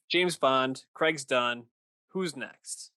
James Bond, Craig's done. Who's next?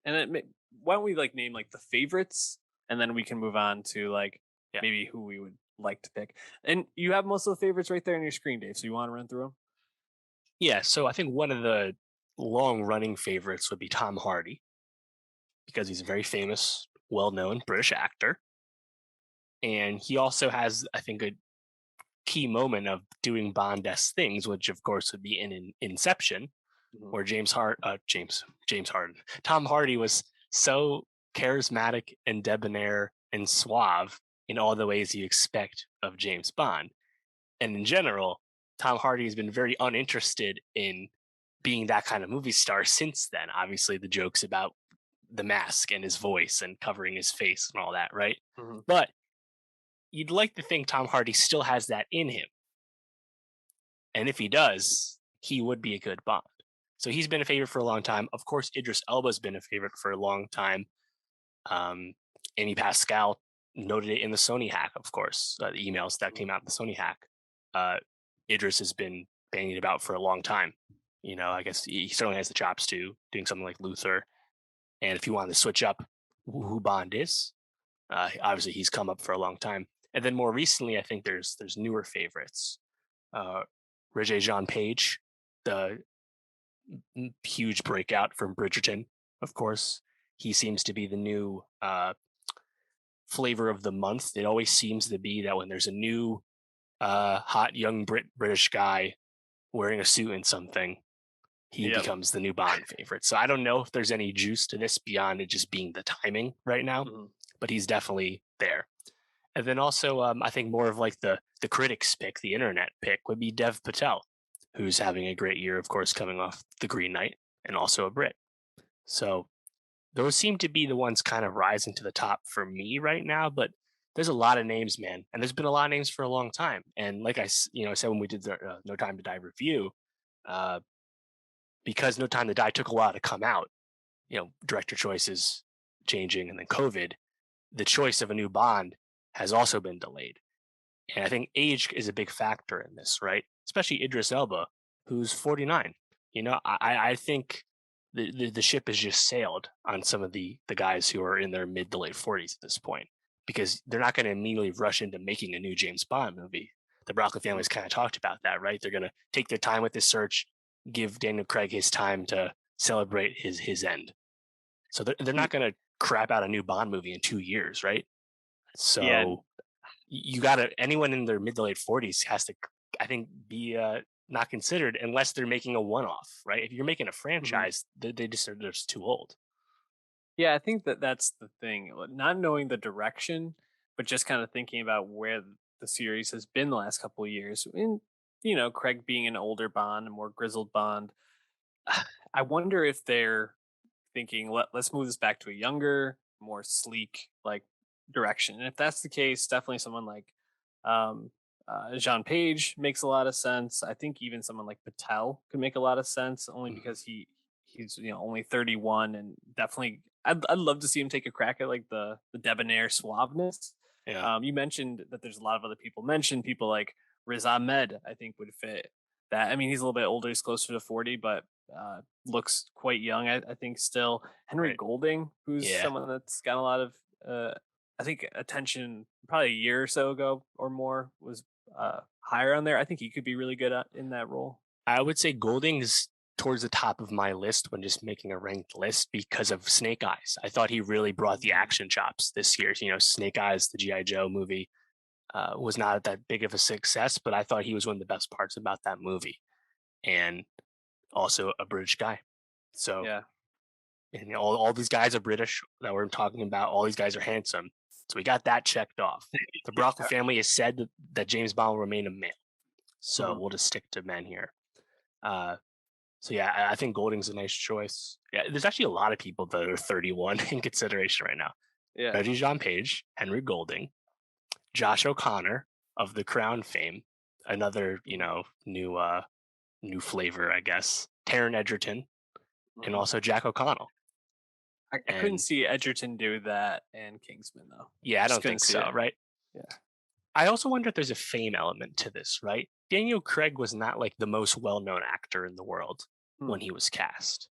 Why don't we like name like the favorites, and then we can move on to like Yeah. maybe who we would like to pick. And you have most of the favorites right there on your screen, Dave. So you want to run through them? Yeah. So I think one of the long running favorites would be Tom Hardy because he's a very famous, well known British actor. And he also has, I think, a key moment of doing Bond-esque things, which of course would be in Inception, Mhm. where James Harden, Tom Hardy was so charismatic and debonair and suave in all the ways you expect of James Bond. And in general, Tom Hardy has been very uninterested in being that kind of movie star since then. Obviously, the jokes about the mask and his voice and covering his face and all that, right? Mhm. But you'd like to think Tom Hardy still has that in him. And if he does, he would be a good Bond. So he's been a favorite for a long time. Of course, Idris Elba's been a favorite for a long time. Um, Amy Pascal noted it in the Sony hack, of course, the emails that came out in the Sony hack. Uh, Idris has been banging about for a long time. You know, I guess he certainly has the chops to doing something like Luther. And if you wanted to switch up who Bond is, obviously he's come up for a long time. And then more recently, I think there's newer favorites. Uh, Regé-Jean Page, the huge breakout from Bridgerton, of course. He seems to be the new flavor of the month. It always seems to be that when there's a new hot young British guy wearing a suit and something, he Yep. becomes the new Bond favorite. So I don't know if there's any juice to this beyond it just being the timing right now, Mhm. but he's definitely there. And then also, I think more of like the critics pick, the internet pick would be Dev Patel, who's having a great year, of course, coming off The Green Knight and also a Brit. So those seem to be the ones kind of rising to the top for me right now. But there's a lot of names, man, and there's been a lot of names for a long time. And like I said when we did the No Time to Die review, uh, because No Time to Die took a while to come out. You know, director choices changing, and then COVID, the choice of a new Bond has also been delayed. And I think age is a big factor in this, right? Especially Idris Elba, who's 49. You know, I think the ship has just sailed on some of the guys who are in their mid to late 40s at this point because they're not going to immediately rush into making a new James Bond movie. The Broccoli family's kind of talked about that, right? They're going to take their time with this search, give Daniel Craig his time to celebrate his end. So they're not going to crap out a new Bond movie in 2 years, right? Yeah. So you got to anyone in their mid to late 40s has to, I think, be not considered unless they're making a one-off, right? If you're making a Mhm. franchise, they're just too old. Yeah, I think that that's the thing. Not knowing the direction, but just kind of thinking about where the series has been the last couple of years. And Craig being an older Bond, a more grizzled Bond. I wonder if they're thinking let's move this back to a younger, more sleek like direction. And if that's the case, definitely someone like um, Jean Page makes a lot of sense. I think even someone like Patel could make a lot of sense, only Mhm. because he's only 31 and definitely I'd love to see him take a crack at like the debonair suaveness. Yeah. You mentioned that there's a lot of other people mentioned people like Riz Ahmed. I think would fit that. I mean, he's a little bit older; he's closer to 40, but looks quite young. I think still Henry Right. Golding, who's Yeah. someone that's got a lot of I think attention probably a year or so ago or more was higher on there. I think he could be really good in that role. I would say Golding is towards the top of my list when just making a ranked list because of Snake Eyes. I thought he really brought the Mm. action chops this year. You know, Snake Eyes, the GI Joe movie, was not that big of a success, but I thought he was one of the best parts about that movie, and also a British guy. So, Yeah. and all these guys are British that we're talking about. All these guys are handsome. So we got that checked off. The Broccoli Yeah. family has said that James Bond will remain a male. So Mhm. we'll just stick to men here. Uh, so yeah, I think Golding's a nice choice. Yeah, there's actually a lot of people that are 31 in consideration right now. Yeah. Regé-Jean Page, Henry Golding, Josh O'Connor of The Crown fame, another Mhm. new flavor, I guess. Taron Egerton, and Mhm. also Jack O'Connell. I couldn't And see Edgerton do that and Kingsman though. yeah, I Just don't couldn't think see so, it. right? Yeah. I also wonder if there's a fame element to this, right? Daniel Craig was not like the most well-known actor in the world Hmm. when he was cast.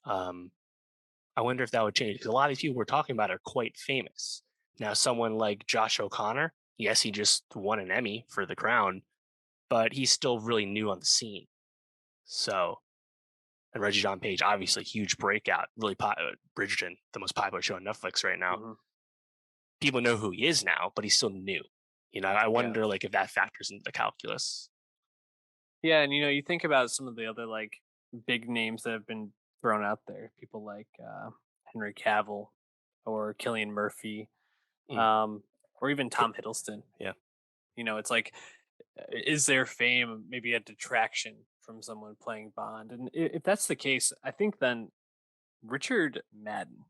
Um, I wonder if that would change because a lot of these people we're talking about are quite famous. Now, someone like Josh O'Connor, yes, he just won an Emmy for The Crown, but he's still really new on the scene. So, and Regé-Jean Page, obviously, huge breakout, really Bridgerton, the most popular show on Netflix right now. Hmm. People know who he is now, but he's still new. I Yeah. wonder like if that factors into the calculus. Yeah, and you think about some of the other like big names that have been thrown out there, people like Henry Cavill or Killian Murphy, Mm, um, or even Tom Hiddleston. yeah, It's like, is their fame maybe a detraction from someone playing Bond? And if that's the case, I think then Richard Madden,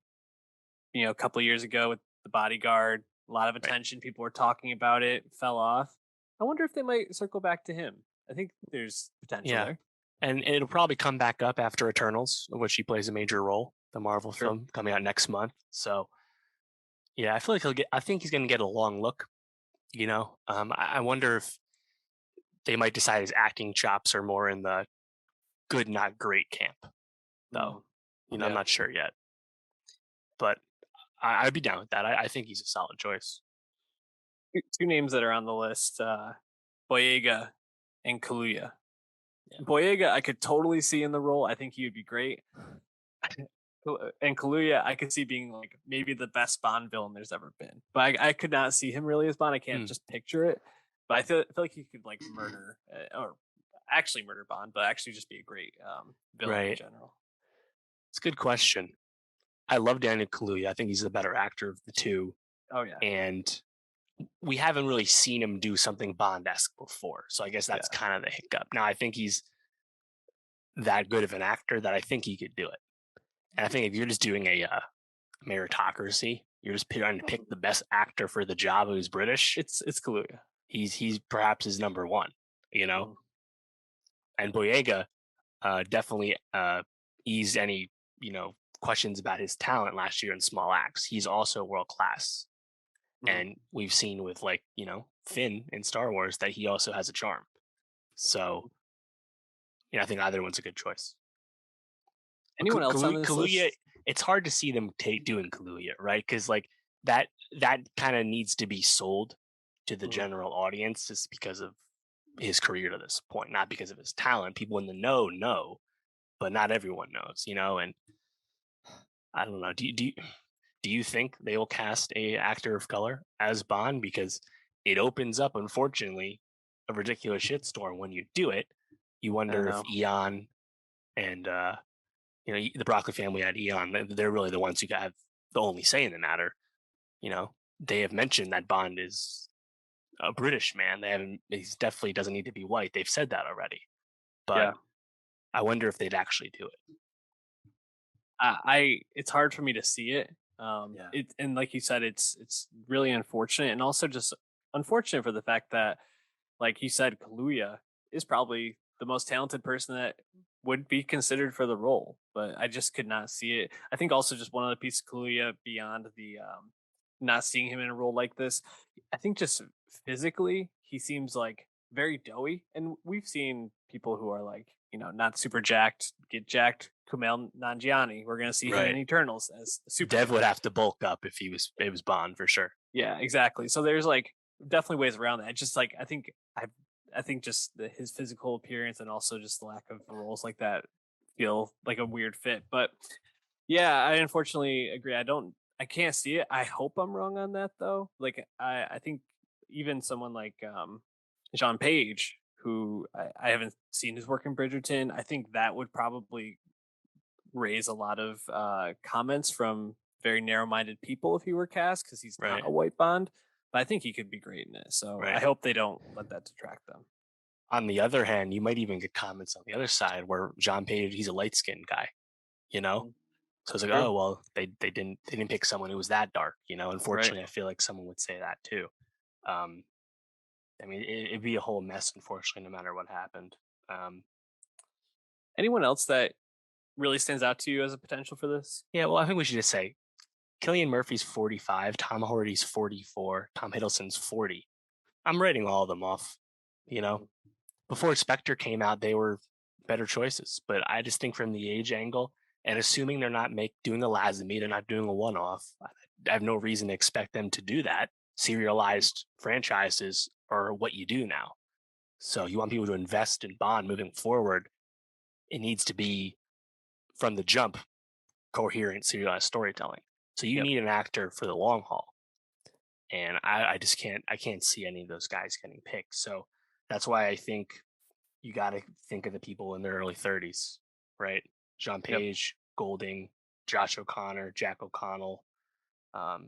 a couple of years ago with The Bodyguard, a lot of right. attention, people were talking about it, fell off. I wonder if they might circle back to him. I think there's potential Yeah, there. and it'll probably come back up after Eternals, in which he plays a major role, the Marvel True. film coming out next month. So yeah, I feel like he'll get. I think he's going to get a long look. I wonder if they might decide his acting chops are more in the good, not great camp, though. Mm, I'm yeah. not sure yet, but I'd be down with that. I think he's a solid choice. Two names that are on the list, Boyega and Kaluuya. Yeah, Boyega, I could totally see in the role. I think he would be great. And Kaluuya, I could see being like maybe the best Bond villain there's ever been. But I could not see him really as Bond. I can't hmm, just picture it. But I feel like he could like murder or actually murder Bond, but actually just be a great villain in right. general. It's a good question. I love Daniel Kaluuya. I think he's the better actor of the two, Oh yeah, and we haven't really seen him do something Bond-esque before. So I guess that's yeah. kind of the hiccup. Now I think he's that good of an actor that I think he could do it. And I think if you're just doing a meritocracy, you're just trying to pick the best actor for the job who's British. It's Kaluuya. He's perhaps his number one. You know, Mhm, and Boyega definitely eased any questions about his talent last year in small acts. He's also world class, mhm. and we've seen with Finn in Star Wars that he also has a charm. So I think either one's a good choice. But Anyone else on this Kaluuya, list? it's hard to see them doing Kaluuya, right? Because like that that kind of needs to be sold to the Mhm. general audience just because of his career to this point, not because of his talent. People in the know, but not everyone knows, And I don't know. Do you think they will cast a actor of color as Bond? Because it opens up, unfortunately, a ridiculous shitstorm when you do it. You I wonder if know. Eon and the Broccoli family at Eon, they're really the ones who have the only say in the matter. They have mentioned that Bond is a British man. They haven't. He definitely doesn't need to be white. They've said that already. But Yeah. I wonder if they'd actually do it. It's hard for me to see it. Yeah. And like you said, it's really unfortunate, and also just unfortunate for the fact that, like you said, Kaluuya is probably the most talented person that would be considered for the role, but I just could not see it. I think also just one other piece of Kaluuya beyond the not seeing him in a role like this. I think just physically, he seems like very doughy, and we've seen people who are like not super jacked get jacked. Kumail Nanjiani, we're gonna see him in Right. Eternals as super Dev would jacked. have to bulk up if it was Bond for sure. Yeah, exactly. So there's like definitely ways around that. Just like I think just his physical appearance and also just the lack of roles like that feel like a weird fit. But yeah, I unfortunately agree. I can't see it. I hope I'm wrong on that though. Like I think even someone like Jean Page, who I haven't seen his work in Bridgerton, I think that would probably raise a lot of comments from very narrow-minded people if he were cast because he's not Right. a white Bond. But I think he could be great in it. So I Right. hope they don't let that detract them. On the other hand, you might even get comments on the other side where John Page, he's a light skinned guy, you know? Mhm. So it's like, True. oh well, they didn't pick someone who was that dark, Right. Unfortunately, I feel like someone would say that too. Um, I mean, it'd be a whole mess, unfortunately, no matter what happened. Um, Anyone else that really stands out to you as a potential for this? yeah, well, I think we should just say Killian Murphy's 45, Tom Hardy's 44, Tom Hiddleston's 40. I'm writing all of them off. You know, Mhm. before Spectre came out, they were better choices. But I just think from the age angle, and assuming they're not doing a Lazami, they're not doing a one off. I have no reason to expect them to do that. Serialized franchises are what you do now. So you want people to invest in Bond moving forward. It needs to be from the jump coherent serialized storytelling. So you Yep. need an actor for the long haul. And I just can't see any of those guys getting picked. So that's why I think you got to think of the people in their early 30s, right? John Yep. Page, Golding, Josh O'Connor, Jack O'Connell.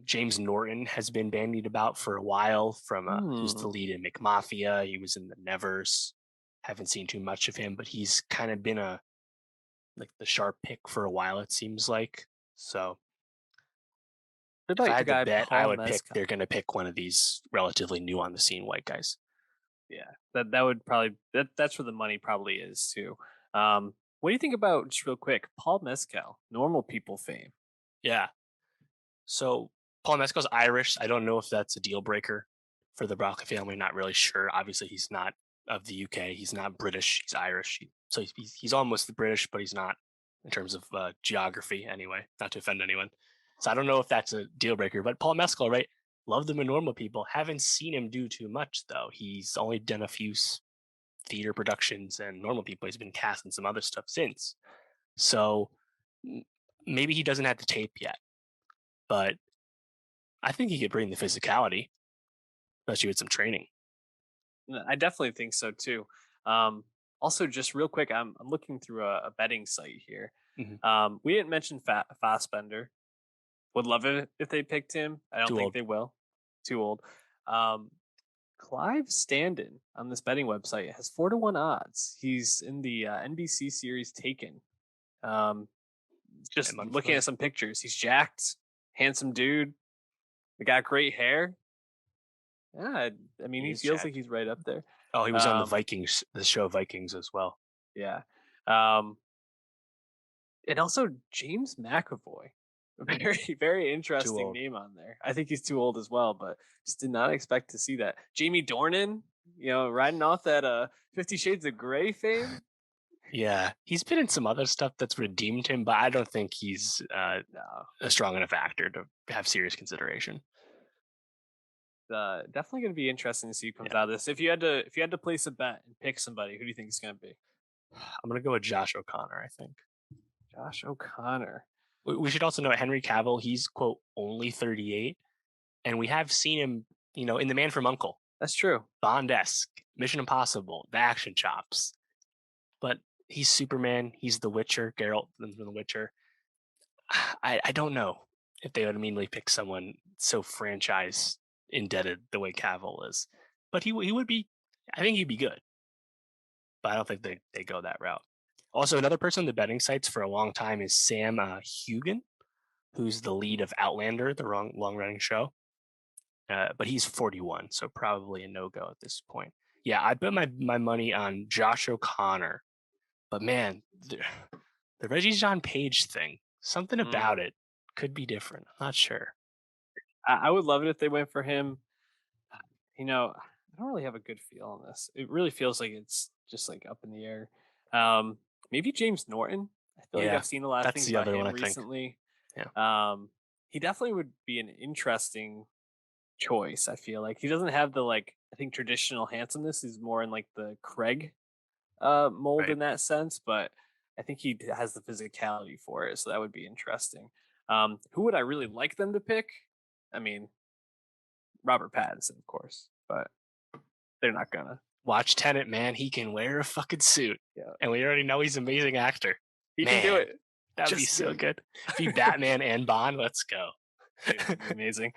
James Norton has been bandied about for a while. He was Hmm. the lead in McMafia. He was in the Nevers. Haven't seen too much of him, but he's kind of been a like the sharp pick for a while. It seems like. So What if I about the had to guy bet, I Paul would pick. Mescal? They're going to pick one of these relatively new on the scene white guys. Yeah, that would probably that's where the money probably is too. What do you think about, just real quick, Paul Mescal, normal people fame? Yeah. So Paul Mescal's Irish. I don't know if that's a deal breaker for the Broccoli family. Not really sure. Obviously, he's not of the UK. He's not British. He's Irish. So he's almost British, but he's not in terms of geography. Anyway, not to offend anyone. So I don't know if that's a deal breaker. But Paul Mescal, right? Love them in Normal People. Haven't seen him do too much though. He's only done a few theater productions and Normal People. He's been cast in some other stuff since. So maybe he doesn't have the tape yet, but I think he could bring the physicality, especially with some training. I definitely think so too. Also, just real quick, I'm looking through a betting site here. Mhm. We didn't mention Fassbender. Would love it if they picked him. I don't Too think old. they will. Too old. Um, Clive Standen on this betting website has 4-1 odds. He's in the NBC series Taken. Um, just I'm looking at unfamiliar. some pictures, he's jacked, handsome dude. He got great hair. Yeah, I mean, He he is feels like jacked. he's right up there. Oh, he was on the Um, Vikings, the show Vikings as well. yeah. Um, and also James McAvoy. Very Too interesting old. name on there. I think he's too old as well, but just did not expect to see that. Jamie Dornan, riding off that 50 Shades of Grey fame. Yeah, he's been in some other stuff that's redeemed him, but I don't think he's No, a strong enough actor to have serious consideration. definitely going to be interesting to see who comes Yeah, out of this. If you had to place a bet and pick somebody, who do you think it's going to be? I'm gonna go with Josh O'Connor. I think Josh O'Connor. we should also know Henry Cavill. He's quote only 38, and we have seen him, in The Man from Uncle, That's true. Bond-esque, Mission Impossible, the action chops. But he's Superman. He's the Witcher, Geralt from the Witcher. I don't know if they would immediately pick someone so franchise indebted the way Cavill is, but he would be. I think he'd be good, but I don't think they go that route. Also, another person on the betting sites for a long time is Sam Hugan, who's the lead of Outlander, the long running show. But he's 41, so probably a no go at this point. Yeah, I bet my money on Josh O'Connor, but man, the Regé-Jean Page thing, something Mm. about it could be different. I'm not sure. I would love it if they went for him. I don't really have a good feel on this. It really feels like it's just like up in the air. Um, Maybe James Norton. I feel like Yeah, I've seen a lot of that's things the about other one him I think. recently. Yeah, He definitely would be an interesting choice. I feel like he doesn't have the, like, I think, traditional handsomeness. He's more in like the Craig mold right. in that sense, but I think he has the physicality for it. So that would be interesting. Who would I really like them to pick? I mean, Robert Pattinson, of course, but they're not gonna. Watch Tenet, man. He can wear a fucking suit, Yeah, and we already know he's an amazing actor. he can do Man, it. that'd be Just do so it. good. Be Batman and Bond. Let's go. Dude, that'd be amazing.